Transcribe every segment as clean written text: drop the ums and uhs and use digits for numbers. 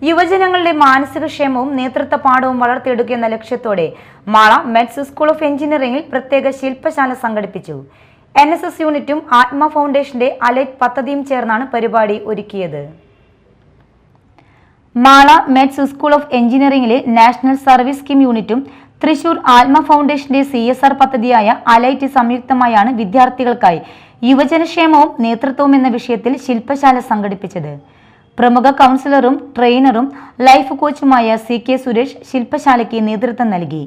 യുവജനങ്ങളുടെ മാനസികക്ഷേമവും നേതൃത്വ പാഠവും വളർത്തിയെടുക്കുക എന്ന ലക്ഷ്യത്തോടെ മാള മെറ്റ്സ് സ്കൂൾ ഓഫ് എഞ്ചിനീയറിംഗിൽ പ്രത്യേക ശില്പശാല സംഘടിപ്പിച്ചു. NSS യൂണിറ്റും ആത്മ ഫൗണ്ടേഷന്റെ അലൈറ്റ് പദ്ധതിയും ചേർന്നാണ് പരിപാടി ഒരുക്കിയത്. മാള മെറ്റ്സ് സ്കൂൾ ഓഫ് എഞ്ചിനീയറിംഗിലെ നാഷണൽ സർവീസ് സ്കീം യൂണിറ്റും തൃശൂർ ആത്മ ഫൗണ്ടേഷന്റെ CSR പദ്ധതിയായ അലൈറ്റ് സംയുക്തമായാണ് വിദ്യാർത്ഥികൾക്കായി യുവജനക്ഷേമവും നേതൃത്വവും എന്ന വിഷയത്തിൽ ശില്പശാല സംഘടിപ്പിച്ചത്. പ്രമുഖ കൗൺസിലറും ട്രെയിനറും ലൈഫ് കോച്ചുമായ CK സുരേഷ് ശില്പശാലയ്ക്ക് നേതൃത്വം നൽകി.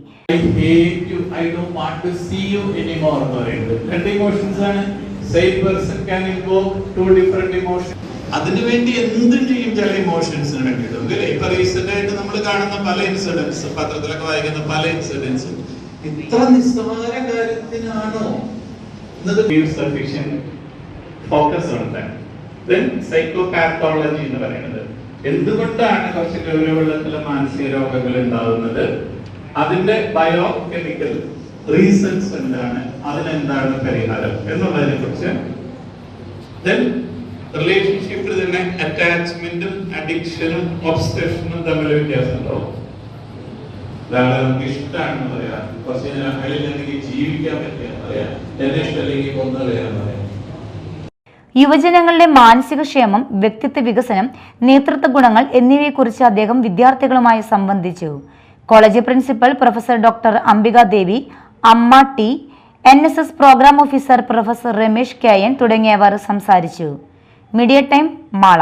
അതിനുവേണ്ടി എന്തും ചെയ്യും ചില ഇമോഷൻസിന് വേണ്ടിയിട്ട്. ഇപ്പൊ റീസെന്റ് ആയിട്ട് നമ്മൾ കാണുന്ന പല ഇൻസിഡൻസ്, പത്രത്തിലൊക്കെ വായിക്കുന്ന പല ഇൻസിഡൻസും ഇത്ര നിസ്സാര കാര്യത്തിനാണോ ഫോക്കസ് ഉണ്ട്. സൈക്കോപാത്തോളജി എന്ന് പറയുന്നത് എന്തുകൊണ്ടാണ് കുറച്ച് ഗൗരവമുള്ള ചില മാനസിക രോഗങ്ങൾ ഉണ്ടാകുന്നത്, അതിന്റെ ബയോ കെമിക്കൽ റീസൺസ് എന്താണ്, അതിനെന്താണ് പരിഹാരം എന്നുള്ളതിനെ കുറിച്ച്. റിലേഷൻഷിപ്പിൽ തന്നെ അറ്റാച്ച്മെന്റും അഡിക്ഷനും ഒബ്സഷനും തമ്മിൽ വ്യത്യാസം ഉണ്ടാവും. ഒരാളെ നമുക്ക് ഇഷ്ടമാണെന്ന് പറയാം, കുറച്ച് അയാളിൽ എനിക്ക് ജീവിക്കാൻ പറ്റിയെന്ന് പറയാം, എന്നെ ഇഷ്ടമല്ലെങ്കിൽ കൊന്നു കളയാന്ന് പറയാം. യുവജനങ്ങളുടെ മാനസികക്ഷേമം, വ്യക്തിത്വ വികസനം, നേതൃത്വ ഗുണങ്ങൾ എന്നിവയെക്കുറിച്ച് അദ്ദേഹം വിദ്യാർത്ഥികളുമായി സംബന്ധിച്ചു. College principal professor doctor Ambika Devi, Amma T, NSS programme officer professor Ramesh KN തുടങ്ങിയവർ സംസാരിച്ചു. Media time Mala.